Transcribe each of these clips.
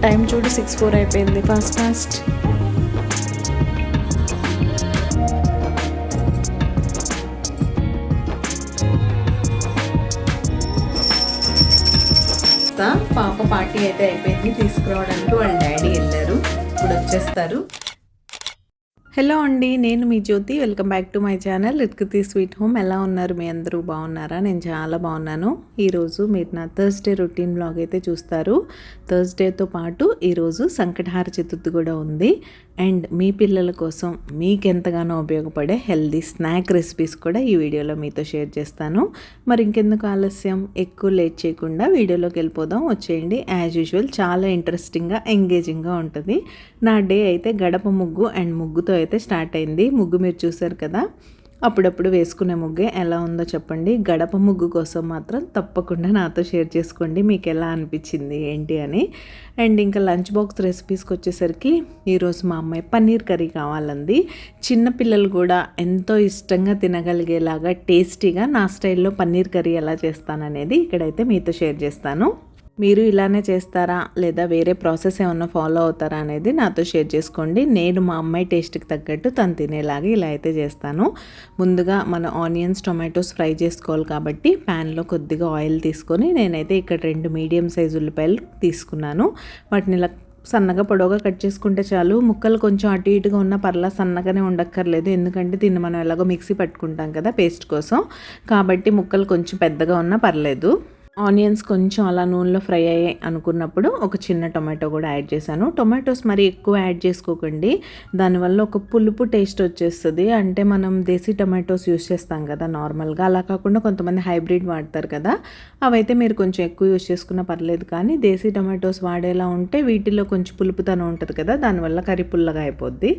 Time చూడు 6:04 అయిపోయింది. Fast fast. పాప పార్టీ అయితే అయిపోయింది, తీసుకురావడానికి వాళ్ళ డాడీ వెళ్ళారు, ఇప్పుడు వచ్చేస్తారు. హలో అండి, నేను మీ Jyothi. Welcome back to my channel Ritkruti sweet home. ఎలా ఉన్నారు మీ అందరూ? బాగున్నారా? నేను చాలా బాగున్నాను. ఈరోజు మీరు నా థర్స్డే రొటీన్ బ్లాగ్ అయితే చూస్తారు. థర్స్డేతో పాటు ఈరోజు సంకటహార చతుర్థి కూడా ఉంది. అండ్ మీ పిల్లల కోసం మీకు ఎంతగానో ఉపయోగపడే హెల్దీ స్నాక్ రెసిపీస్ కూడా ఈ వీడియోలో మీతో షేర్ చేస్తాను. మరి ఇంకెందుకు ఆలస్యం, ఎక్కువ లేట్ చేయకుండా వీడియోలోకి వెళ్ళిపోదాం. వచ్చేయండి. యాజ్ యూజువల్ చాలా ఇంట్రెస్టింగ్గా, ఎంగేజింగ్గా ఉంటుంది. నా డే అయితే గడప ముగ్గు అండ్ ముగ్గుతో అయితే స్టార్ట్ అయింది. ముగ్గు మీరు చూసారు కదా, అప్పుడప్పుడు వేసుకునే ముగ్గే. ఎలా ఉందో చెప్పండి. గడప ముగ్గు కోసం మాత్రం తప్పకుండా నాతో షేర్ చేసుకోండి మీకు ఎలా అనిపించింది ఏంటి అని. అండ్ ఇంకా లంచ్ బాక్స్ రెసిపీస్కి వచ్చేసరికి ఈరోజు మా అమ్మాయి పన్నీర్ కర్రీ కావాలంది. చిన్నపిల్లలు కూడా ఎంతో ఇష్టంగా తినగలిగేలాగా టేస్టీగా నా స్టైల్లో పన్నీర్ కర్రీ ఎలా చేస్తాననేది ఇక్కడైతే మీతో షేర్ చేస్తాను. మీరు ఇలానే చేస్తారా లేదా వేరే ప్రాసెస్ ఏమన్నా ఫాలో అవుతారా అనేది నాతో షేర్ చేసుకోండి. నేను మా అమ్మాయి టేస్ట్కి తగ్గట్టు తను తినేలాగా ఇలా అయితే చేస్తాను. ముందుగా మన ఆనియన్స్, టొమాటోస్ ఫ్రై చేసుకోవాలి కాబట్టి ప్యాన్లో కొద్దిగా ఆయిల్ తీసుకొని నేనైతే ఇక్కడ 2 మీడియం సైజు ఉల్లిపాయలు తీసుకున్నాను. వాటిని ఇలా సన్నగా పొడవుగా కట్ చేసుకుంటే చాలు. ముక్కలు కొంచెం అటు ఇటుగా ఉన్న పర్లా, సన్నగానే ఉండక్కర్లేదు. ఎందుకంటే దీన్ని మనం ఎలాగో మిక్సీ పట్టుకుంటాం కదా పేస్ట్ కోసం, కాబట్టి ముక్కలు కొంచెం పెద్దగా ఉన్నా పర్లేదు. ఆనియన్స్ కొంచెం అలా నూనెలో ఫ్రై అయ్యాయి అనుకున్నప్పుడు ఒక చిన్న టొమాటో కూడా యాడ్ చేశాను. టొమాటోస్ మరి ఎక్కువ యాడ్ చేసుకోకండి, దానివల్ల ఒక పులుపు టేస్ట్ వచ్చేస్తుంది. అంటే మనం దేశీ టొమాటోస్ యూస్ చేస్తాం కదా నార్మల్గా, అలా కాకుండా కొంతమంది హైబ్రిడ్ వాడతారు కదా, అవైతే మీరు కొంచెం ఎక్కువ యూస్ చేసుకున్నా పర్లేదు. కానీ దేశీ టొమాటోస్ వాడేలా ఉంటే వీటిలో కొంచెం పులుపుతనం ఉంటుంది కదా, దానివల్ల కర్రీ పుల్లగా అయిపోద్ది.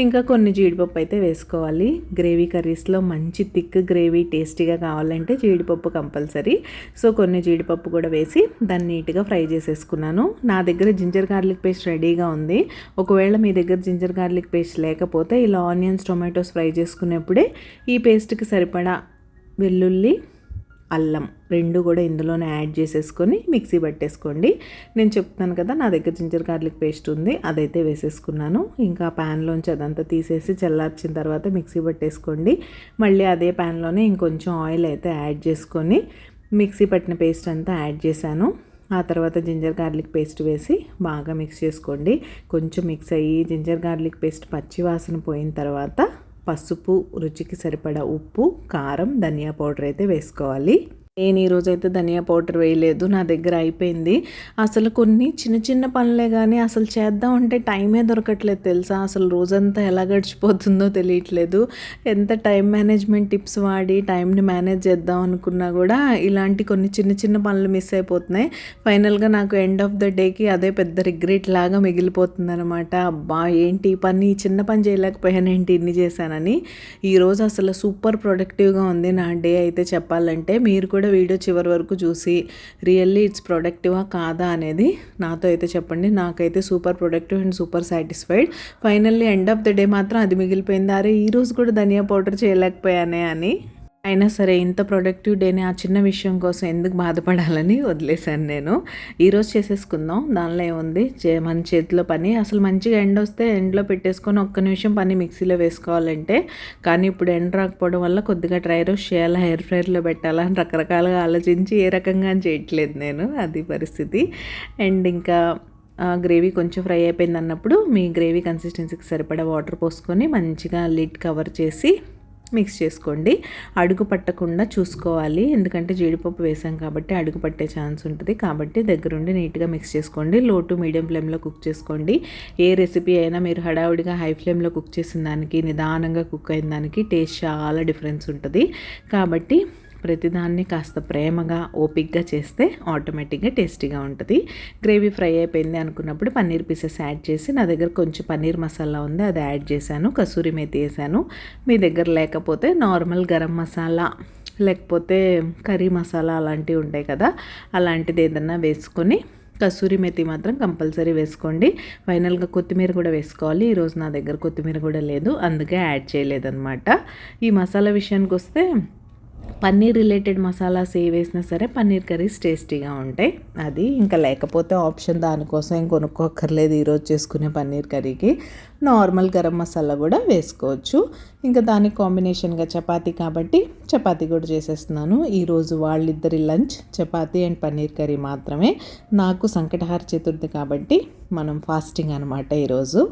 ఇంకా కొన్ని జీడిపప్పు అయితే వేసుకోవాలి. గ్రేవీ కర్రీస్లో మంచి థిక్ గ్రేవీ టేస్టీగా కావాలంటే జీడిపప్పు కంపల్సరీ. సో కొన్ని జీడిపప్పు కూడా వేసి దాన్ని నీట్గా ఫ్రై చేసేసుకున్నాను. నా దగ్గర జింజర్ గార్లిక్ పేస్ట్ రెడీగా ఉంది. ఒకవేళ మీ దగ్గర జింజర్ గార్లిక్ పేస్ట్ లేకపోతే ఇలా ఆనియన్స్, టొమాటోస్ ఫ్రై చేసుకునేప్పుడే ఈ పేస్ట్కి సరిపడా వెల్లుల్లి, అల్లం 2 కూడా ఇందులోనే యాడ్ చేసేసుకొని మిక్సీ పట్టేసుకోండి. నేను చెప్తాను కదా, నా దగ్గర జింజర్ గార్లిక్ పేస్ట్ ఉంది, అదైతే వేసేసుకున్నాను. ఇంకా ప్యాన్లోంచి అదంతా తీసేసి చల్లార్చిన తర్వాత మిక్సీ పట్టేసుకోండి. మళ్ళీ అదే ప్యాన్లోనే ఇంకొంచెం ఆయిల్ అయితే యాడ్ చేసుకొని మిక్సీ పట్టిన పేస్ట్ అంతా యాడ్ చేశాను. ఆ తర్వాత జింజర్ గార్లిక్ పేస్ట్ వేసి బాగా మిక్స్ చేసుకోండి. కొంచెం మిక్స్ అయ్యి జింజర్ గార్లిక్ పేస్ట్ పచ్చివాసన పోయిన తర్వాత పసుపు, రుచికి సరిపడా ఉప్పు, కారం, ధనియా పౌడర్ అయితే వేసుకోవాలి. నేను ఈరోజైతే ధనియా పౌడర్ వేయలేదు, నా దగ్గర అయిపోయింది. అసలు కొన్ని చిన్న చిన్న పనులే కానీ అసలు చేద్దామంటే టైమే దొరకట్లేదు తెలుసా. అసలు రోజంతా ఎలా గడిచిపోతుందో తెలియట్లేదు. ఎంత టైం మేనేజ్మెంట్ టిప్స్ వాడి టైంని మేనేజ్ చేద్దాం అనుకున్నా కూడా ఇలాంటి కొన్ని చిన్న చిన్న పనులు మిస్ అయిపోతున్నాయి. ఫైనల్గా నాకు ఎండ్ ఆఫ్ ద డేకి అదే పెద్ద రిగ్రెట్ లాగా మిగిలిపోతుంది అనమాట. అబ్బా ఏంటి ఈ పని, ఈ చిన్న పని చేయలేకపోయానేంటి ఇన్ని చేశానని. ఈరోజు అసలు సూపర్ ప్రొడక్టివ్గా ఉంది నా డే అయితే చెప్పాలంటే. మీరు కూడా వీడియో చివరి వరకు చూసి రియల్లీ ఇట్స్ ప్రొడక్టివా కాదా అనేది నాతో అయితే చెప్పండి. నాకైతే super productive and super satisfied. Finally end of the day మాత్రం అది మిగిలిపోయింది. అరే ఈరోజు కూడా ధనియా పౌడర్ చేయలేకపోయానే అని. అయినా సరే ఇంత ప్రొడక్టివ్ డేని ఆ చిన్న విషయం కోసం ఎందుకు బాధపడాలని వదిలేశాను నేను. ఈరోజు చేసేసుకుందాం, దానిలో ఏముంది, మన చేతిలో పని. అసలు మంచిగా ఎండ వస్తే ఎండలో పెట్టేసుకొని ఒక్క నిమిషం పని మిక్సీలో వేసుకోవాలంటే, కానీ ఇప్పుడు ఎండ రాకపోవడం వల్ల కొద్దిగా డ్రై రోస్ట్ చేయాలా, హెయిర్ ఫ్రైర్లో పెట్టాలా అని రకరకాలుగా ఆలోచించి ఏ రకంగా చేయట్లేదు నేను, అది పరిస్థితి. అండ్ ఇంకా గ్రేవీ కొంచెం ఫ్రై అయిపోయింది అన్నప్పుడు మీ గ్రేవీ కన్సిస్టెన్సీకి సరిపడా వాటర్ పోసుకొని మంచిగా లిడ్ కవర్ చేసి మిక్స్ చేసుకోండి. అడుగు పట్టకుండా చూసుకోవాలి, ఎందుకంటే జీడిపప్పు వేసాం కాబట్టి అడుగు పట్టే ఛాన్స్ ఉంటుంది. కాబట్టి దగ్గరుండి నీట్గా మిక్స్ చేసుకోండి. లో టు మీడియం ఫ్లేమ్లో కుక్ చేసుకోండి. ఏ రెసిపీ అయినా మీరు హడావుడిగా హై ఫ్లేమ్లో కుక్ చేసిన దానికి, నిదానంగా కుక్ అయిన దానికి టేస్ట్ చాలా డిఫరెన్స్ ఉంటుంది. కాబట్టి ప్రతిదాన్ని కాస్త ప్రేమగా ఓపిక్గా చేస్తే ఆటోమేటిక్గా టేస్టీగా ఉంటుంది. గ్రేవీ ఫ్రై అయిపోయింది అనుకున్నప్పుడు పన్నీర్ పీసెస్ యాడ్ చేసి, నా దగ్గర కొంచెం పన్నీర్ మసాలా ఉంది అది యాడ్ చేశాను, కసూరి మేతి వేసాను. మీ దగ్గర లేకపోతే నార్మల్ గరం మసాలా లేకపోతే కర్రీ మసాలా అలాంటివి ఉంటాయి కదా, అలాంటిది ఏదన్నా వేసుకొని, కసూరి మెతి మాత్రం కంపల్సరీ వేసుకోండి. ఫైనల్గా కొత్తిమీర కూడా వేసుకోవాలి. ఈరోజు నా దగ్గర కొత్తిమీర కూడా లేదు, అందుకే యాడ్ చేయలేదన్నమాట. ఈ మసాలా విషయానికి వస్తే పన్నీర్ రిలేటెడ్ మసాలాస్ ఏ వేసినా సరే పన్నీర్ కర్రీస్ టేస్టీగా ఉంటాయి. అది ఇంకా లేకపోతే ఆప్షన్, దానికోసం ఏం కొనుక్కోక్కర్లేదు. ఈరోజు చేసుకునే పన్నీర్ కర్రీకి నార్మల్ గరం మసాలా కూడా వేసుకోవచ్చు. ఇంకా దానికి కాంబినేషన్గా చపాతీ కాబట్టి చపాతీ కూడా చేసేస్తున్నాను. ఈరోజు వాళ్ళిద్దరి lunch chapati and paneer curry మాత్రమే. నాకు సంకటహార చతుర్థి కాబట్టి మనం ఫాస్టింగ్ అనమాట ఈరోజు.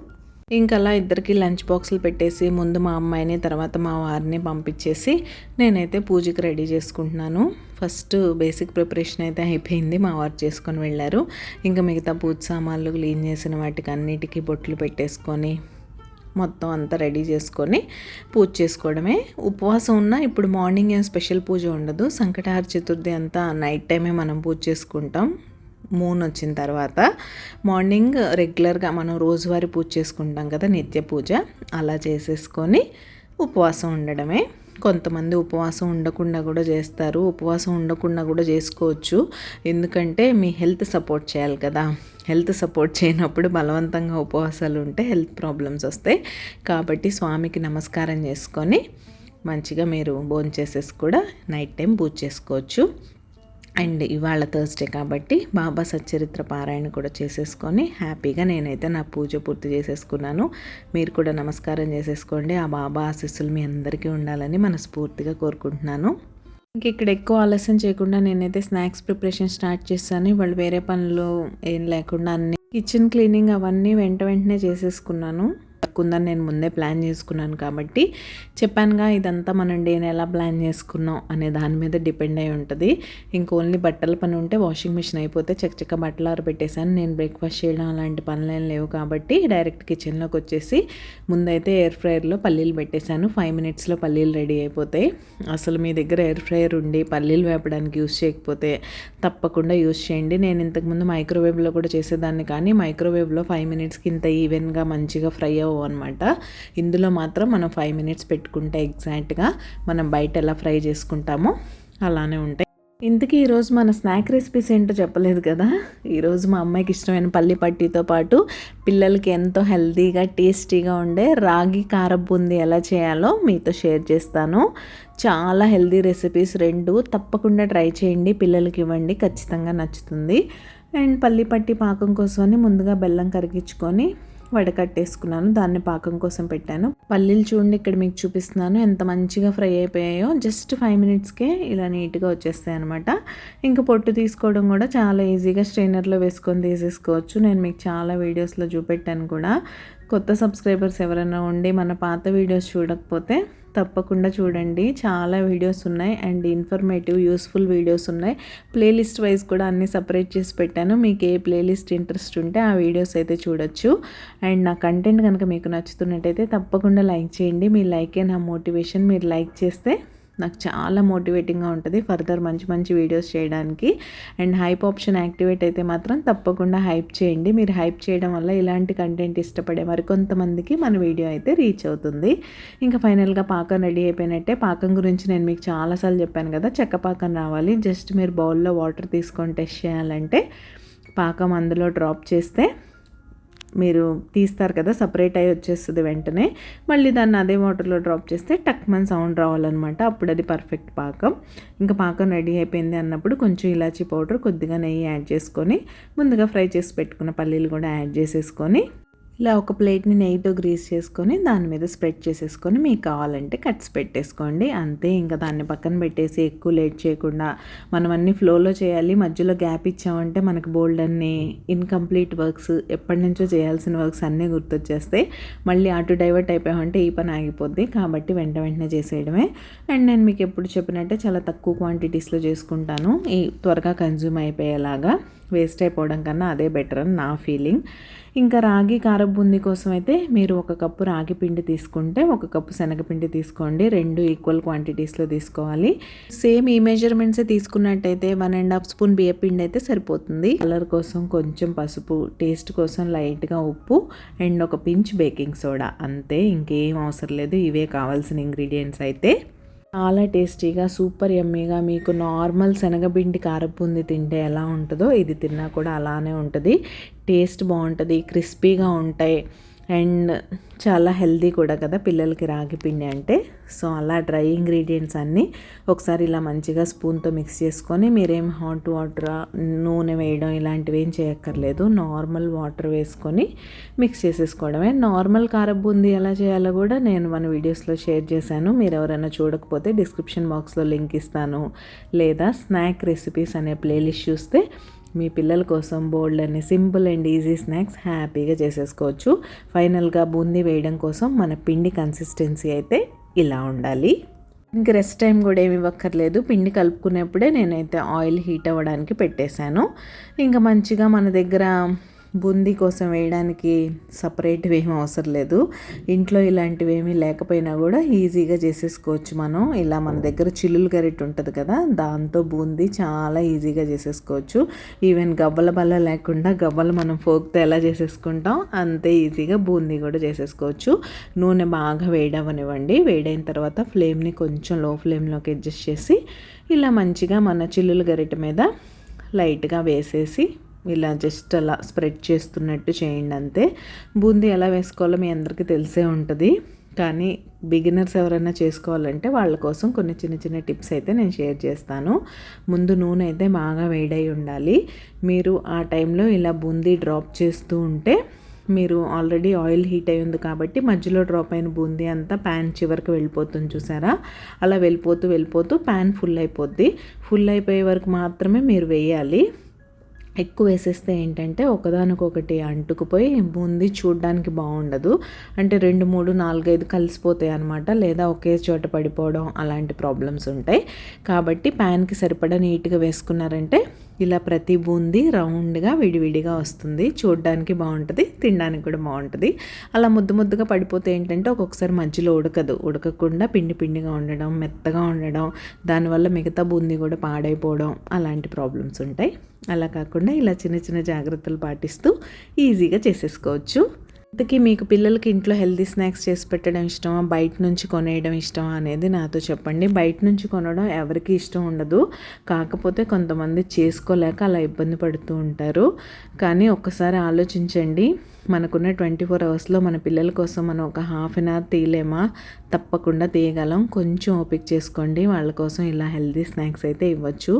ఇంకా అలా ఇద్దరికి లంచ్ బాక్సులు పెట్టేసి ముందు మా అమ్మాయిని తర్వాత మా వారిని పంపించేసి నేనైతే పూజకి రెడీ చేసుకుంటున్నాను. ఫస్ట్ బేసిక్ ప్రిపరేషన్ అయితే అయిపోయింది, మా వారు చేసుకొని వెళ్ళారు. ఇంకా మిగతా పూజ సామాన్లు క్లీన్ చేసిన వాటికి అన్నిటికీ బొట్లు పెట్టేసుకొని మొత్తం అంతా రెడీ చేసుకొని పూజ చేసుకోవడమే. ఉపవాసం ఉన్నా ఇప్పుడు మార్నింగ్ ఏం స్పెషల్ పూజ ఉండదు. సంకటహార చతుర్థి అంతా నైట్ టైమే మనం పూజ చేసుకుంటాం. మూన్ వచ్చిన తర్వాత మార్నింగ్ రెగ్యులర్గా మనం రోజువారీ పూజ చేసుకుంటాం కదా, నిత్య పూజ, అలా చేసేసుకొని ఉపవాసం ఉండడమే. కొంతమంది ఉపవాసం ఉండకుండా కూడా చేస్తారు, ఉపవాసం ఉండకుండా కూడా చేసుకోవచ్చు. ఎందుకంటే మీ హెల్త్ సపోర్ట్ చేయాలి కదా, హెల్త్ సపోర్ట్ చేయనప్పుడు బలవంతంగా ఉపవాసాలు ఉంటే హెల్త్ ప్రాబ్లమ్స్ వస్తాయి. కాబట్టి స్వామికి నమస్కారం చేసుకొని మంచిగా మీరు భోంచేసేసి కూడా నైట్ టైం పూజ చేసుకోవచ్చు. అండ్ ఇవాళ థర్స్డే కాబట్టి బాబా సచ్చరిత్ర పారాయణ కూడా చేసేసుకొని హ్యాపీగా నేనైతే నా పూజ పూర్తి చేసేసుకున్నాను. మీరు కూడా నమస్కారం చేసేసుకోండి. ఆ బాబా ఆశీస్సులు మీ అందరికీ ఉండాలని మనస్ఫూర్తిగా కోరుకుంటున్నాను. ఇంక ఇక్కడ ఎక్కువ ఆలస్యం చేయకుండా నేనైతే స్నాక్స్ ప్రిపరేషన్ స్టార్ట్ చేశాను. వాళ్ళు వేరే పనులు ఏం లేకుండా అన్ని కిచెన్ క్లీనింగ్ అవన్నీ వెంటనే చేసేసుకున్నాను. ఉందని నేను ముందే ప్లాన్ చేసుకున్నాను కాబట్టి చెప్పానుగా, ఇదంతా మనం డేని ఎలా ప్లాన్ చేసుకున్నాం అనే దాని మీద డిపెండ్ అయి ఉంటుంది. ఇంక ఓన్లీ బట్టల పని ఉంటే వాషింగ్ మిషన్ అయిపోతే చక్కచక్క బట్టలు ఆరబెట్టేశాను. నేను బ్రేక్ఫాస్ట్ చేయడం అలాంటి పనులు ఏం లేవు కాబట్టి డైరెక్ట్ కిచెన్లోకి వచ్చేసి ముందైతే ఎయిర్ ఫ్రైయర్లో పల్లీలు పెట్టేశాను. 5 మినిట్స్లో పల్లీలు రెడీ అయిపోతాయి. అసలు మీ దగ్గర ఎయిర్ ఫ్రైయర్ ఉండి పల్లీలు వేపడానికి యూస్ చేయకపోతే తప్పకుండా యూస్ చేయండి. నేను ఇంతకుముందు మైక్రోవేవ్లో కూడా చేసేదాన్ని, కానీ మైక్రోవేవ్లో 5 మినిట్స్కి ఇంత ఈవెన్గా మంచిగా ఫ్రై అనమాట. ఇందులో మాత్రం మనం 5 మినిట్స్ పెట్టుకుంటే ఎగ్జాక్ట్గా మనం బయట ఎలా ఫ్రై చేసుకుంటామో అలానే ఉంటాయి. ఇంతకీ ఈరోజు మన స్నాక్ రెసిపీస్ ఏంటో చెప్పలేదు కదా. ఈరోజు మా అమ్మాయికి ఇష్టమైన పల్లి పట్టీతో పాటు పిల్లలకి ఎంతో హెల్తీగా టేస్టీగా ఉండే రాగి కారం బూందీ ఎలా చేయాలో మీతో షేర్ చేస్తాను. చాలా హెల్తీ రెసిపీస్ 2 తప్పకుండా ట్రై చేయండి, పిల్లలకి ఇవ్వండి, ఖచ్చితంగా నచ్చుతుంది. అండ్ పల్లి పట్టి పాకం కోసమని ముందుగా బెల్లం కరిగించుకొని వడకట్టేసుకున్నాను, దాన్ని పాకం కోసం పెట్టాను. పల్లీలు చూడండి ఇక్కడ మీకు చూపిస్తున్నాను ఎంత మంచిగా ఫ్రై అయిపోయాయో. జస్ట్ 5 మినిట్స్కే ఇలా నీట్గా వచ్చేస్తాయి అనమాట. ఇంకా పొట్టు తీసుకోవడం కూడా చాలా ఈజీగా స్ట్రైనర్లో వేసుకొని తీసేసుకోవచ్చు. నేను మీకు చాలా వీడియోస్లో చూపెట్టాను కూడా. కొత్త సబ్స్క్రైబర్స్ ఎవరైనా ఉండి మన పాత వీడియోస్ చూడకపోతే తప్పకుండా చూడండి, చాలా వీడియోస్ ఉన్నాయి అండ్ ఇన్ఫర్మేటివ్ యూస్ఫుల్ వీడియోస్ ఉన్నాయి. ప్లేలిస్ట్ వైజ్ కూడా అన్నీ సపరేట్ చేసి పెట్టాను. మీకు ఏ ప్లేలిస్ట్ ఇంట్రెస్ట్ ఉంటే ఆ వీడియోస్ అయితే చూడొచ్చు. అండ్ నా కంటెంట్ కనుక మీకు నచ్చుతున్నట్టయితే తప్పకుండా లైక్ చేయండి. మీ లైకే నా మోటివేషన్. మీరు లైక్ చేస్తే నాకు చాలా మోటివేటింగ్గా ఉంటుంది ఫర్దర్ మంచి మంచి వీడియోస్ చేయడానికి. అండ్ హైప్ ఆప్షన్ యాక్టివేట్ అయితే మాత్రం తప్పకుండా హైప్ చేయండి. మీరు హైప్ చేయడం వల్ల ఇలాంటి కంటెంట్ ఇష్టపడే మరికొంతమందికి మన వీడియో అయితే రీచ్ అవుతుంది. ఇంకా ఫైనల్గా పాకం రెడీ అయిపోయినట్టే. పాకం గురించి నేను మీకు చాలాసార్లు చెప్పాను కదా, చెక్క పాకం రావాలి. జస్ట్ మీరు బౌల్లో వాటర్ తీసుకొని టెస్ట్ చేయాలంటే పాకం అందులో డ్రాప్ చేస్తే మీరు తీస్తారు కదా, సపరేట్ అయ్యి వచ్చేస్తుంది వెంటనే. మళ్ళీ దాన్ని అదే వాటర్లో డ్రాప్ చేస్తే టక్మన్ సౌండ్ రావాలన్నమాట, అప్పుడు అది పర్ఫెక్ట్ పాకం. ఇంకా పాకం రెడీ అయిపోయింది అన్నప్పుడు కొంచెం ఇలాచీ పౌడర్, కొద్దిగా నెయ్యి యాడ్ చేసుకొని ముందుగా ఫ్రై చేసి పెట్టుకున్న పల్లీలు కూడా యాడ్ చేసేసుకొని ఇలా ఒక ప్లేట్ని నెయ్యితో గ్రీస్ చేసుకొని దాని మీద స్ప్రెడ్ చేసేసుకొని మీకు కావాలంటే కట్స్ పెట్టేసుకోండి, అంతే. ఇంకా దాన్ని పక్కన పెట్టేసి ఎక్కువ లేట్ చేయకుండా మనం అన్ని ఫ్లోలో చేయాలి. మధ్యలో గ్యాప్ ఇచ్చామంటే మనకు బోల్డ్ అన్ని ఇన్కంప్లీట్ వర్క్స్, ఎప్పటి నుంచో చేయాల్సిన వర్క్స్ అన్నీ గుర్తొచ్చేస్తాయి. మళ్ళీ అటు డైవర్ట్ అయిపోయామంటే ఈ పని ఆగిపోద్ది. కాబట్టి వెంటనే చేసేయడమే. అండ్ నేను మీకు ఎప్పుడు చెప్పినట్టే చాలా తక్కువ క్వాంటిటీస్లో చేసుకుంటాను, ఈ త్వరగా కన్జ్యూమ్ అయిపోయేలాగా. వేస్ట్ అయిపోవడం కన్నా అదే బెటర్ అని నా ఫీలింగ్. ఇంకా రాగి కారపు బూందీ కోసం అయితే మీరు 1 కప్పు రాగి పిండి తీసుకుంటే 1 కప్పు శనగపిండి తీసుకోండి. 2 ఈక్వల్ క్వాంటిటీస్లో తీసుకోవాలి. సేమ్ ఈ మెజర్మెంట్సే తీసుకున్నట్టయితే 1.5 స్పూన్ బియ్యపిండి అయితే సరిపోతుంది. కలర్ కోసం కొంచెం పసుపు, టేస్ట్ కోసం లైట్గా ఉప్పు అండ్ ఒక పించ్ బేకింగ్ సోడా, అంతే, ఇంకేం అవసరం లేదు. ఇవే కావాల్సిన ఇంగ్రీడియంట్స్ అయితే. చాలా టేస్టీగా సూపర్ యమ్మీగా మీకు నార్మల్ శనగపిండి కారపు బూందీ తింటే ఎలా ఉంటుందో ఇది తిన్నా కూడా అలానే ఉంటుంది. టేస్ట్ బాగుంటుంది, క్రిస్పీగా ఉంటాయి అండ్ చాలా హెల్దీ కూడా కదా పిల్లలకి రాగి పిండి అంటే. సో అలా డ్రై ఇంగ్రీడియంట్స్ అన్నీ ఒకసారి ఇలా మంచిగా స్పూన్తో మిక్స్ చేసుకొని, మీరేం హాట్ వాటర్ నూనె వేయడం ఇలాంటివి ఏం చేయక్కర్లేదు. నార్మల్ వాటర్ వేసుకొని మిక్స్ చేసేసుకోవడమే. నార్మల్ కారపు బూందీ ఎలా చేయాలో కూడా నేను మన వీడియోస్లో షేర్ చేశాను. మీరు ఎవరైనా చూడకపోతే డిస్క్రిప్షన్ బాక్స్లో లింక్ ఇస్తాను, లేదా స్నాక్ రెసిపీస్ అనే ప్లేలిస్ట్ చూస్తే మీ పిల్లల కోసం బోల్డ్ అనే సింపుల్ అండ్ ఈజీ స్నాక్స్ హ్యాపీగా చేసేసుకోవచ్చు. ఫైనల్గా బూందీ వేయడం కోసం మన పిండి కన్సిస్టెన్సీ అయితే ఇలా ఉండాలి. ఇంక రెస్ట్ టైం కూడా ఏమి ఇవ్వక్కర్లేదు. పిండి కలుపుకునేప్పుడే నేనైతే ఆయిల్ హీట్ అవ్వడానికి పెట్టేశాను. ఇంకా మంచిగా మన దగ్గర బూందీ కోసం వేయడానికి సపరేట్వి ఏమీ అవసరం లేదు. ఇంట్లో ఇలాంటివి ఏమీ లేకపోయినా కూడా ఈజీగా చేసేసుకోవచ్చు మనం. ఇలా మన దగ్గర చిల్లులు గరిటె ఉంటుంది కదా, దాంతో బూందీ చాలా ఈజీగా చేసేసుకోవచ్చు. ఈవెన్ గవ్వల బల్ల లేకుండా గవ్వలు మనం ఫోక్తో ఎలా చేసేసుకుంటాం అంతే ఈజీగా బూందీ కూడా చేసేసుకోవచ్చు. నూనె బాగా వేడవనివ్వండి. వేడైన తర్వాత ఫ్లేమ్ని కొంచెం లో ఫ్లేమ్లోకి అడ్జస్ట్ చేసి ఇలా మంచిగా మన చిల్లులు గరిటె మీద లైట్గా వేసేసి ఇలా జస్ట్ అలా స్ప్రెడ్ చేస్తున్నట్టు చేయండి, అంతే. బూందీ ఎలా వేసుకోవాలో మీ అందరికీ తెలిసే ఉంటుంది, కానీ బిగినర్స్ ఎవరైనా చేసుకోవాలంటే వాళ్ళ కోసం కొన్ని చిన్న చిన్న టిప్స్ అయితే నేను షేర్ చేస్తాను. ముందు నూనె అయితే బాగా వేడై ఉండాలి. మీరు ఆ టైంలో ఇలా బూందీ డ్రాప్ చేస్తూ ఉంటే, మీరు ఆల్రెడీ ఆయిల్ హీట్ అయి ఉంది కాబట్టి మధ్యలో డ్రాప్ అయిన బూందీ అంతా ప్యాన్ చివరికి వెళ్ళిపోతుంది, చూసారా? అలా వెళ్ళిపోతూ ప్యాన్ ఫుల్ అయిపోద్ది. ఫుల్ అయిపోయే వరకు మాత్రమే మీరు వేయాలి. ఎక్కువ వేసేస్తే ఏంటంటే ఒకదానికొకటి అంటుకుపోయి బూందీ చూడడానికి బాగుండదు. అంటే 2, 3, 4, 5 కలిసిపోతాయి అనమాట, లేదా ఒకే చోట పడిపోవడం అలాంటి ప్రాబ్లమ్స్ ఉంటాయి. కాబట్టి ప్యాన్కి సరిపడా నీట్గా వేసుకున్నారంటే ఇలా ప్రతి బూందీ రౌండ్గా విడివిడిగా వస్తుంది. చూడడానికి బాగుంటుంది, తినడానికి కూడా బాగుంటుంది. అలా ముద్దగా పడిపోతే ఏంటంటే ఒక్కొక్కసారి మధ్యలో ఉడకకుండా పిండిగా ఉండడం, మెత్తగా ఉండడం, దానివల్ల మిగతా బూందీ కూడా పాడైపోవడం అలాంటి ప్రాబ్లమ్స్ ఉంటాయి. అలా కాకుండా ఇలా చిన్న చిన్న జాగ్రత్తలు పాటిస్తూ ఈజీగా చేసేసుకోవచ్చు. ఇంతకీ మీకు పిల్లలకి ఇంట్లో హెల్తీ స్నాక్స్ చేసి పెట్టడం ఇష్టమా, బయట నుంచి కొనేయడం ఇష్టమా అనేది నాతో చెప్పండి. బయట నుంచి కొనడం ఎవరికి ఇష్టం ఉండదు, కాకపోతే కొంతమంది చేసుకోలేక అలా ఇబ్బంది పడుతూ ఉంటారు. కానీ ఒక్కసారి ఆలోచించండి, మనకున్న 24 అవర్స్లో మన పిల్లల కోసం మనం ఒక హాఫ్ అన్ అవర్ తీయలేమా? తప్పకుండా తీయగలం. కొంచెం ఓపిక చేసుకోండి, వాళ్ళ కోసం ఇలా హెల్తీ స్నాక్స్ అయితే ఇవ్వచ్చు.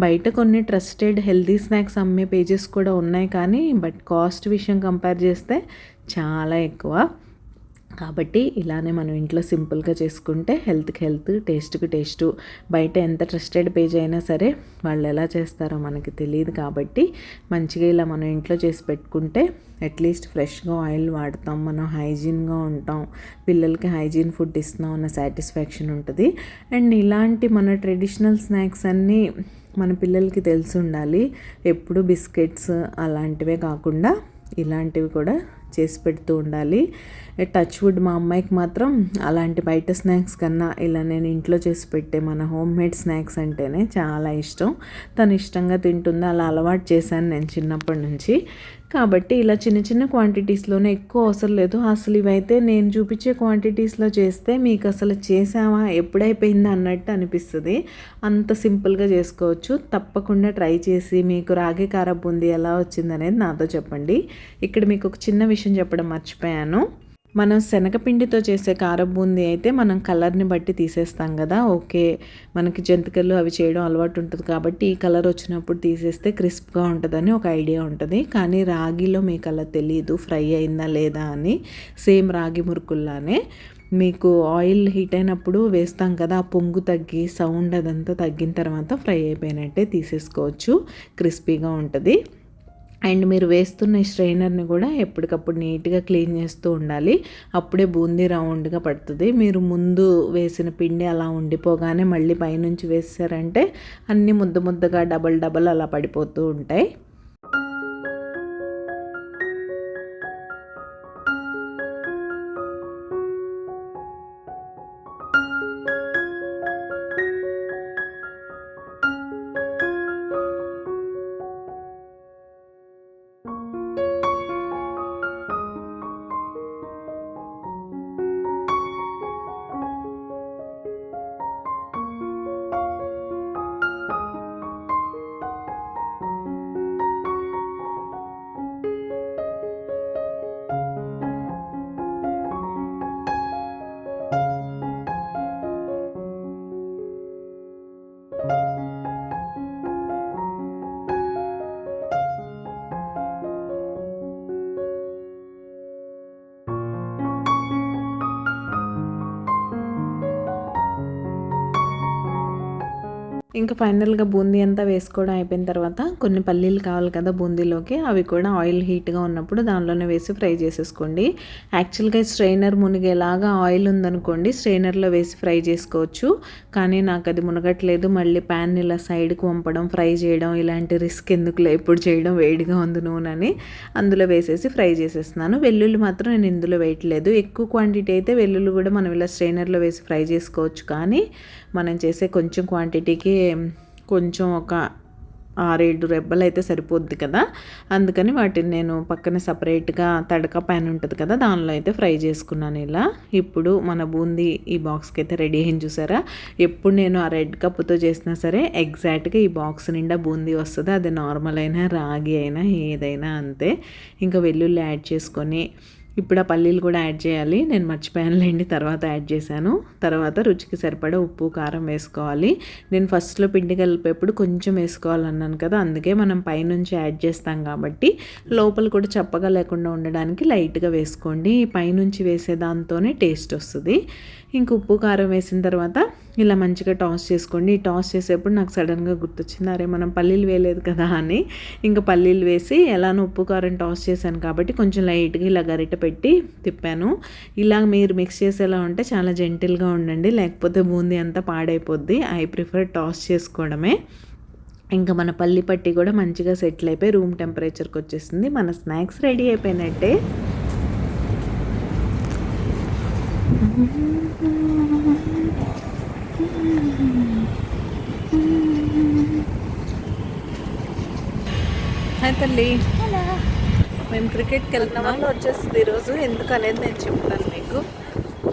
బయట కొన్ని ట్రస్టెడ్ హెల్తీ స్నాక్స్ అమ్మే పేజెస్ కూడా ఉన్నాయి, కానీ బట్ కాస్ట్ విషయం కంపేర్ చేస్తే చాలా ఎక్కువ. కాబట్టి ఇలానే మనం ఇంట్లో సింపుల్గా చేసుకుంటే హెల్త్కి హెల్త్, టేస్ట్కి టేస్టు. బయట ఎంత ట్రస్టెడ్ పేజ్ అయినా సరే వాళ్ళు ఎలా చేస్తారో మనకి తెలియదు. కాబట్టి మంచిగా ఇలా మనం ఇంట్లో చేసి పెట్టుకుంటే అట్లీస్ట్ ఫ్రెష్గా ఆయిల్ వాడతాం, మనం హైజీన్గా ఉంటాం, పిల్లలకి హైజీన్ ఫుడ్ ఇస్తున్నాం అన్న సాటిస్ఫాక్షన్ ఉంటుంది. అండ్ ఇలాంటి మన ట్రెడిషనల్ స్నాక్స్ అన్నీ మన పిల్లలకి తెలిసి ఉండాలి. ఎప్పుడు బిస్కెట్స్ అలాంటివే కాకుండా ఇలాంటివి కూడా చేసి పెడుతూ ఉండాలి. టచ్ వుడ్ మా అమ్మాయికి మాత్రం అలాంటి బయట స్నాక్స్ కన్నా ఇలా నేను ఇంట్లో చేసి పెట్టే మన హోమ్ మేడ్ స్నాక్స్ అంటేనే చాలా ఇష్టం. తను ఇష్టంగా తింటుంది, అలా అలవాటు చేశాను నేను చిన్నప్పటి నుంచి. కాబట్టి ఇలా చిన్న చిన్న క్వాంటిటీస్లోనే, ఎక్కువ అవసరం లేదు. అసలు ఇవైతే నేను చూపించే క్వాంటిటీస్లో చేస్తే మీకు అసలు చేసామా ఎప్పుడైపోయిందా అన్నట్టు అనిపిస్తుంది. అంత సింపుల్గా చేసుకోవచ్చు. తప్పకుండా ట్రై చేసి మీకు రాగి కారపు బూందీ ఎలా వచ్చిందనేది నాతో చెప్పండి. ఇక్కడ మీకు ఒక చిన్న విషయం చెప్పడం మర్చిపోయాను. మనం శనగపిండితో చేసే కారపు బూందీ అయితే మనం కలర్ని బట్టి తీసేస్తాం కదా. ఓకే, మనకి జంతికలు అవి చేయడం అలవాటు ఉంటుంది కాబట్టి ఈ కలర్ వచ్చినప్పుడు తీసేస్తే క్రిస్ప్గా ఉంటుందని ఒక ఐడియా ఉంటుంది. కానీ రాగిలో మీకు అలా తెలియదు ఫ్రై అయిందా లేదా అని. సేమ్ రాగి మురుకుల్లానే మీకు ఆయిల్ హీట్ అయినప్పుడు వేస్తాం కదా, ఆ పొంగు తగ్గి సౌండ్ అదంతా తగ్గిన తర్వాత ఫ్రై అయిపోయినట్టే తీసేసుకోవచ్చు, క్రిస్పీగా ఉంటుంది. అండ్ మీరు వేస్తున్న ఈ స్ట్రైనర్ని కూడా ఎప్పటికప్పుడు నీట్గా క్లీన్ చేస్తూ ఉండాలి. అప్పుడే బూందీ రౌండ్గా పడుతుంది. మీరు ముందు వేసిన పిండి అలా ఉండిపోగానే మళ్ళీ పైనుంచి వేసారంటే అన్నీ ముద్దగా డబల్ అలా పడిపోతూ ఉంటాయి. ఇంకా ఫైనల్గా బూందీ అంతా వేసుకోవడం అయిపోయిన తర్వాత కొన్ని పల్లీలు కావాలి కదా బూందీలోకి, అవి కూడా ఆయిల్ హీట్గా ఉన్నప్పుడు దానిలోనే వేసి ఫ్రై చేసేసుకోండి. యాక్చువల్గా స్ట్రైనర్ మునిగేలాగా ఆయిల్ ఉందనుకోండి స్ట్రైనర్లో వేసి ఫ్రై చేసుకోవచ్చు, కానీ నాకు అది మునగట్లేదు. మళ్ళీ ప్యాన్ ఇలా సైడ్కి వంపడం ఫ్రై చేయడం ఇలాంటి రిస్క్ ఎందుకులే ఇప్పుడు చేయడం, వేడిగా ఉంది నూనె అని అందులో వేసేసి ఫ్రై చేసేస్తున్నాను. వెల్లుల్లి మాత్రం నేను ఇందులో వేయట్లేదు. ఎక్కువ క్వాంటిటీ అయితే వెల్లుల్లి కూడా మనం ఇలా స్ట్రైనర్లో వేసి ఫ్రై చేసుకోవచ్చు, కానీ మనం చేసే కొంచెం క్వాంటిటీకి కొంచెం ఒక 6-7 రెబ్బలు అయితే సరిపోద్ది కదా, అందుకని వాటిని నేను పక్కన సపరేట్గా తడక ప్యాన్ ఉంటుంది కదా దానిలో అయితే ఫ్రై చేసుకున్నాను ఇలా. ఇప్పుడు మన బూందీ ఈ బాక్స్కి అయితే రెడీ అయింది చూసారా. ఎప్పుడు నేను ఆ రెడ్ కప్పుతో చేసినా సరే ఎగ్జాక్ట్గా ఈ బాక్స్ నిండా బూందీ వస్తుంది, అది నార్మల్ అయినా రాగి అయినా ఏదైనా అంతే. ఇంకా వెల్లుల్లి యాడ్ చేసుకొని ఇప్పుడు ఆ పల్లీలు కూడా యాడ్ చేయాలి. నేను మర్చిపోయానులేండి, తర్వాత యాడ్ చేశాను. తర్వాత రుచికి సరిపడా ఉప్పు కారం వేసుకోవాలి. నేను ఫస్ట్లో పిండి కలిపేప్పుడు కొంచెం వేసుకోవాలన్నాను కదా, అందుకే మనం పైనుంచి యాడ్ చేస్తాం కాబట్టి లోపల కూడా చప్పగా లేకుండా ఉండడానికి లైట్గా వేసుకోండి. పైనుంచి వేసే దాంతోనే టేస్ట్ వస్తుంది. ఇంక ఉప్పు కారం వేసిన తర్వాత ఇలా మంచిగా టాస్ చేసుకోండి. ఈ టాస్ చేసేప్పుడు నాకు సడన్గా గుర్తొచ్చింది, అరే మనం పల్లీలు వేయలేదు కదా అని. ఇంకా పల్లీలు వేసి ఎలానో ఉప్పు కారం టాస్ చేశాను కాబట్టి కొంచెం లైట్గా ఇలా గరిట పెట్టి తిప్పాను. ఇలా మీరు మిక్స్ చేసేలా ఉంటే చాలా జెంటిల్గా ఉండండి, లేకపోతే బూందీ అంతా పాడైపోద్ది. ఐ ప్రిఫర్ టాస్ చేసుకోవడమే. ఇంకా మన పల్లి పట్టి కూడా మంచిగా సెటిల్ అయిపోయి రూమ్ టెంపరేచర్కి వచ్చేసింది. మన స్నాక్స్ రెడీ అయిపోయినట్టే. హాయ్ తల్లి, మేము క్రికెట్కి వెళ్తున్నాం. వచ్చేస్తుంది ఈరోజు, ఎందుకు అనేది నేను చెప్తాను మీకు.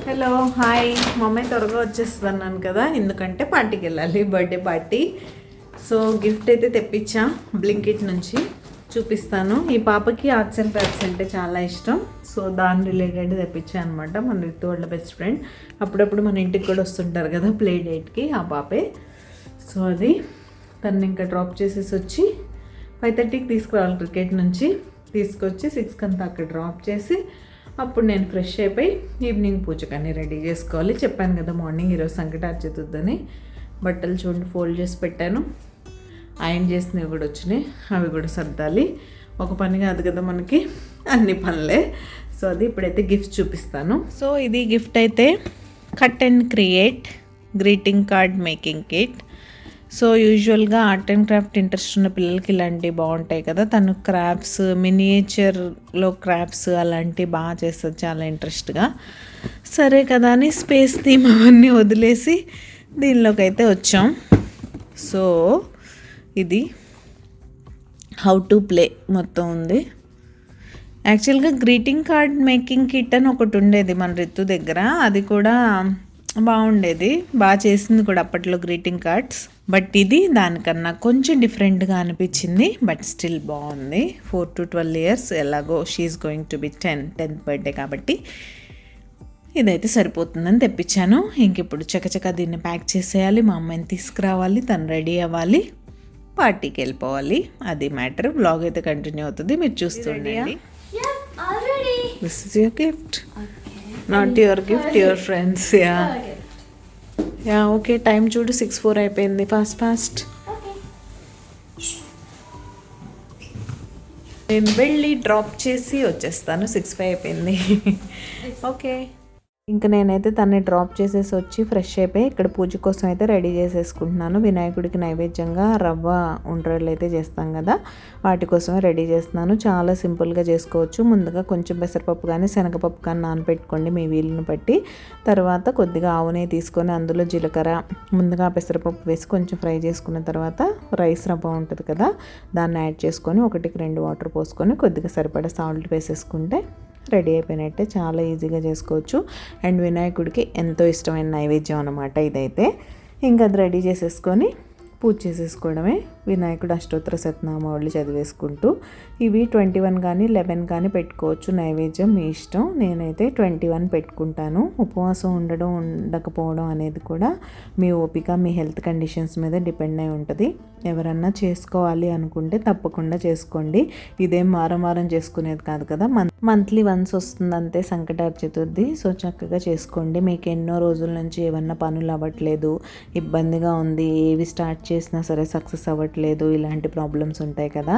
హలో హాయ్, మా అమ్మాయి త్వరగా వచ్చేస్తుంది అన్నాను కదా, ఎందుకంటే పార్టీకి వెళ్ళాలి, బర్త్డే పార్టీ. సో గిఫ్ట్ అయితే తెప్పించా బ్లింకిట్ నుంచి, చూపిస్తాను. ఈ పాపకి ఆర్ట్స్ అండ్ క్రాఫ్ట్స్ అంటే చాలా ఇష్టం, సో దాని రిలేటెడ్ తెప్పించాను అనమాట. మన రితు వాళ్ళ బెస్ట్ ఫ్రెండ్, అప్పుడప్పుడు మన ఇంటికి కూడా వస్తుంటారు కదా ప్లే డేట్కి, ఆ పాపే. సో అది తను ఇంకా డ్రాప్ చేసేసి వచ్చి 5:30కి తీసుకురావాలి క్రికెట్ నుంచి. తీసుకొచ్చి 6కి అంతా అక్కడ డ్రాప్ చేసి అప్పుడు నేను ఫ్రెష్ అయిపోయి ఈవినింగ్ పూజకన్నీ రెడీ చేసుకోవాలి. చెప్పాను కదా మార్నింగ్ ఈరోజు సంకటార్ చతుర్థని. బట్టలు చూడండి ఫోల్డ్ చేసి పెట్టాను, ఐరన్ చేసినవి కూడా వచ్చినాయి, అవి కూడా సర్దాలి. ఒక పని కాదు కదా మనకి, అన్ని పనులే. సో అది ఇప్పుడైతే గిఫ్ట్ చూపిస్తాను. సో ఇది గిఫ్ట్ అయితే cut and create greeting card making kit. So యూజువల్గా ఆర్ట్ అండ్ క్రాఫ్ట్ ఇంట్రెస్ట్ ఉన్న పిల్లలకి ఇలాంటివి బాగుంటాయి కదా. తను క్రాఫ్ట్స్, మినియేచర్లో క్రాఫ్ట్స్ అలాంటివి బాగా చేస్తుంది చాలా ఇంట్రెస్ట్గా. సరే కదా అని స్పేస్ థీమ్ అవన్నీ వదిలేసి దీనిలోకి అయితే వచ్చాం. సో ఇది హౌ టు ప్లే మొత్తం ఉంది. యాక్చువల్గా గ్రీటింగ్ కార్డ్ మేకింగ్ కిట్ అని ఒకటి ఉండేది మన రితు దగ్గర, అది కూడా బాగుండేది, బాగా చేసింది కూడా అప్పట్లో గ్రీటింగ్ కార్డ్స్. బట్ ఇది దానికన్నా కొంచెం డిఫరెంట్గా అనిపించింది, బట్ స్టిల్ బాగుంది. 4 to 12 years, ఎలాగో she's going to be 10th birthday కాబట్టి ఇదైతే సరిపోతుందని తెప్పించాను. ఇంక ఇప్పుడు చకచక దీన్ని ప్యాక్ చేసేయాలి, మా అమ్మాయిని తీసుకురావాలి, తను రెడీ అవ్వాలి, పార్టీకి వెళ్ళిపోవాలి. అది మ్యాటర్. బ్లాగ్ అయితే కంటిన్యూ అవుతుంది, మీరు చూస్తుండండి. This is your gift, not your gift, your friends. Yeah okay. Time చూడు 6:04 అయిపోయింది. ఫాస్ట్ నేను వెళ్ళి డ్రాప్ చేసి వచ్చేస్తాను. 6:05 అయిపోయింది. ఓకే, ఇంకా నేనైతే తన్ని డ్రాప్ చేసేసి వచ్చి ఫ్రెష్ అయిపోయి ఇక్కడ పూజ కోసం అయితే రెడీ చేసేసుకుంటున్నాను. వినాయకుడికి నైవేద్యంగా రవ్వ ఉండ్రాళ్ళు అయితే చేస్తాం కదా, వాటి కోసమే రెడీ చేస్తున్నాను. చాలా సింపుల్గా చేసుకోవచ్చు. ముందుగా కొంచెం పెసరపప్పు కానీ శనగపప్పు కానీ నానబెట్టుకోండి మీ వీలుని బట్టి. తర్వాత కొద్దిగా ఆవు నెయ్యి తీసుకొని అందులో జీలకర్ర ముందుగా పెసరపప్పు వేసి కొంచెం ఫ్రై చేసుకున్న తర్వాత రైస్ రవ్వ ఉంటుంది కదా దాన్ని యాడ్ చేసుకొని 1కి 2 వాటర్ పోసుకొని కొద్దిగా సరిపడా సాల్ట్ వేసేసుకుంటే రెడీ అయిపోయినట్టే. చాలా ఈజీగా చేసుకోవచ్చు. అండ్ వినాయకుడికి ఎంతో ఇష్టమైన నైవేద్యం అన్నమాట ఇదైతే. ఇంకా అది రెడీ చేసేసుకొని పూజ చేసేసుకోవడమే. వినాయకుడు అష్టోత్తర శతనామావళి చదివేసుకుంటూ ఇవి 21 కానీ 11 కానీ పెట్టుకోవచ్చు, నైవేద్యం మీ ఇష్టం. నేనైతే 21 పెట్టుకుంటాను. ఉపవాసం ఉండడం ఉండకపోవడం అనేది కూడా మీ ఓపిక, మీ హెల్త్ కండిషన్స్ మీద డిపెండ్ అయి ఉంటుంది. ఎవరన్నా చేసుకోవాలి అనుకుంటే తప్పకుండా చేసుకోండి. ఇదేం వారం వారం చేసుకునేది కాదు కదా, మంత్లీ వన్స్ వస్తుంది అంతే సంకటార చతుర్థి. సో చక్కగా చేసుకోండి. మీకు ఎన్నో రోజుల నుంచి ఏమన్నా పనులు అవ్వట్లేదు, ఇబ్బందిగా ఉంది, ఏవి స్టార్ట్ చేసినా సరే సక్సెస్ అవ్వట్లేదు, ఇలాంటి ప్రాబ్లమ్స్ ఉంటాయి కదా,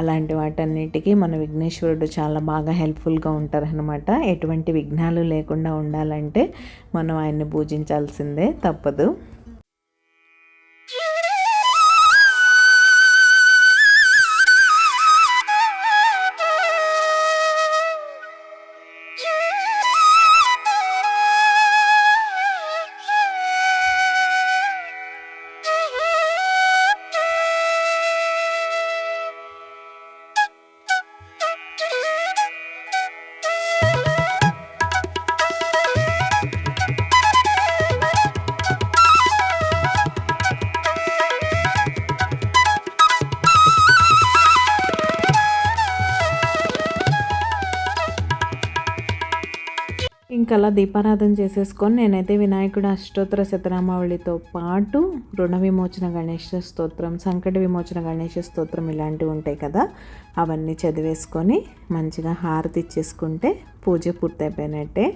అలాంటి వాటన్నిటికీ మన విఘ్నేశ్వరుడు చాలా బాగా హెల్ప్ఫుల్గా ఉంటారనమాట. ఎటువంటి విఘ్నాలు లేకుండా ఉండాలంటే మనం ఆయన్ని పూజించాల్సిందే, తప్పదు. ఇంకా అలా దీపారాధన చేసేసుకొని నేనైతే వినాయకుడు అష్టోత్తర శతనామావళితో పాటు రుణ విమోచన గణేష స్తోత్రం, సంకట విమోచన గణేష స్తోత్రం ఇలాంటివి ఉంటాయి కదా, అవన్నీ చదివేసుకొని మంచిగా హారతి ఇచ్చేసుకుంటే పూజ పూర్తయిపోయినట్టే.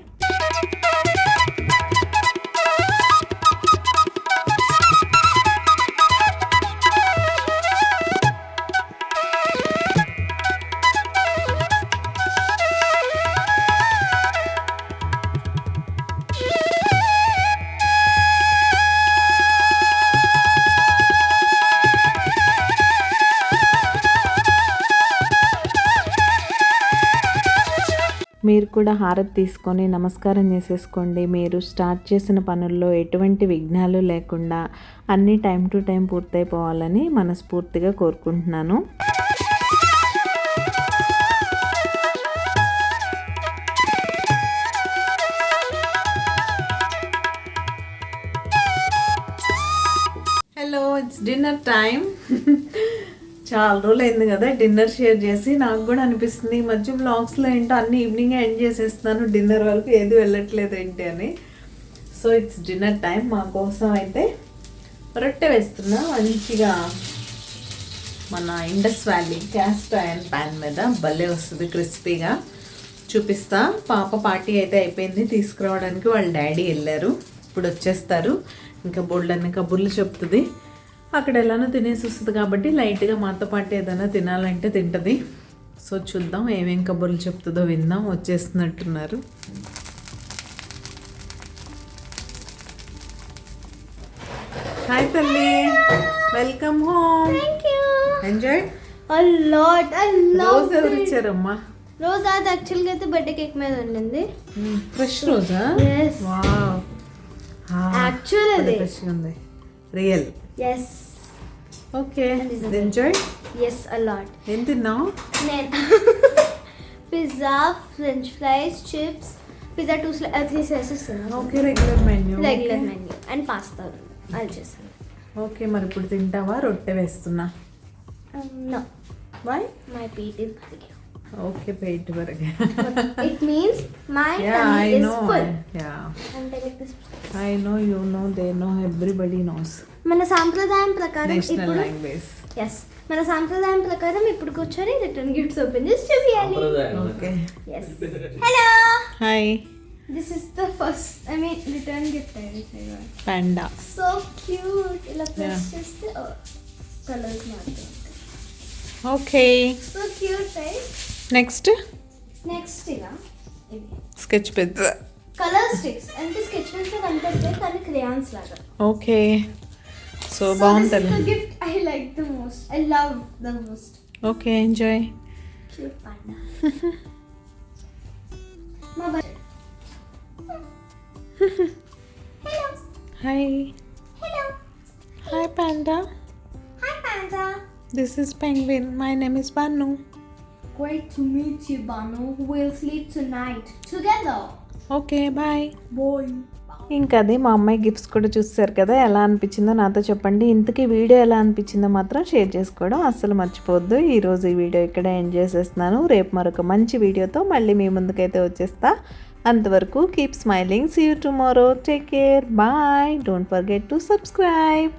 మీరు కూడా హారతి తీసుకొని నమస్కారం చేసేసుకోండి. మీరు స్టార్ట్ చేసిన పనుల్లో ఎటువంటి విఘ్నాలు లేకుండా అన్నీ టైం టు టైం పూర్తయిపోవాలని మనస్ఫూర్తిగా కోరుకుంటున్నాను. Hello, it's dinner time. చాలా రోజులు అయింది కదా డిన్నర్ షేర్ చేసి. నాకు కూడా అనిపిస్తుంది ఈ మధ్య వ్లాగ్స్లో ఏంటో అన్ని ఈవినింగే ఎండ్ చేసేస్తున్నాను, డిన్నర్ వరకు ఏది వెళ్ళట్లేదు ఏంటి అని. So it's dinner time. మా కోసం అయితే రొట్టె వేస్తున్నా మంచిగా. మన Indus valley cast iron pan మీద భలే వస్తుంది క్రిస్పీగా. చూపిస్తా. పాప పార్టీ అయితే అయిపోయింది, తీసుకురావడానికి వాళ్ళ డాడీ వెళ్ళారు, ఇప్పుడు వచ్చేస్తారు. ఇంకా బోల్డన్ని కబుర్లు చెప్తుంది. అక్కడ ఎలానో తినేసి వస్తుంది కాబట్టి లైట్గా మాతో పాటు ఏదైనా తినాలంటే తింటుంది. సో చూద్దాం ఏమేం కబుర్లు చెప్తుందో విందాం. వచ్చేస్తున్నట్టున్నారు. హాయ్ తల్లి, వెల్కమ్ హోమ్. ఎంజాయ్ రోజు ఎవరు ఇచ్చారమ్మా? రోజు అది యాక్చువల్గా అయితే బర్త్డే కేక్ మీద ఉండింది. ఫ్రెష్ రోజా? వావ్, యాక్చువల్ అది ఫ్రెష్ ఉంది. Real? yes. Okay, enjoy. yes, a lot. ఏం తిన్నావు? నేను pizza, French fries, chips, pizza 3 slices తిన్నాను. Okay, regular menu and pasta అది చేశాను. ఓకే, మరి ఇప్పుడు తింటావా? రొట్టె వేస్తున్నా. no, why? my peat is big. Okay, పెయిట్ వరకు. it means my tummy is full. and like this. I know, you know, they know, everybody knows. మన సాంప్రదాయం ప్రకారం నేషనల్ లాంగ్వేజ్. yes, మన సాంప్రదాయం ప్రకారం ఇప్పుడు కూర్చొని రిటర్న్ గిఫ్ట్స్ ఓపెన్ చేసి చూపియాలి. Okay, yes. hello, hi. this is the first, I mean, return gift I received. Panda. So cute. ఇలా ప్రెస్ చేస్తే కలర్స్ మారుతాయి. Okay, so cute, right? Next ఇలా ఇది స్కెచ్ పెద్ద కలర్ స్టిక్స్ అంటే స్కెచ్ పెన్స్ తో కనిపిస్తాయి కానీ క్రేయాన్స్ లాగా. ఓకే, సో బాగుంటుంది. This is the gift I like the most. I love the most. Okay, enjoy. Cute panda. మా by. Hello. Hi. Hello. Hi Panda. Hi Panda. This is Penguin. My name is Banu. Great to meet you, Banu. We'll sleep tonight together. Okay, bye. Boy. ఇంకా అది మా అమ్మాయి gifts కూడా చూస్తారు కదా, ఎలా అనిపించిందో నాతో చెప్పండి. ఇంతకీ వీడియో ఎలా అనిపించిందో మాత్రం షేర్ చేసుకోవడం అస్సలు మర్చిపోవద్దు. ఈరోజు ఈ వీడియో ఇక్కడ ఎండ్ చేసేస్తున్నాను. రేపు మరొక మంచి వీడియోతో మళ్ళీ మీ ముందుకైతే వచ్చేస్తా. అంతవరకు keep smiling. See you tomorrow. Take care. Bye. Don't forget to subscribe.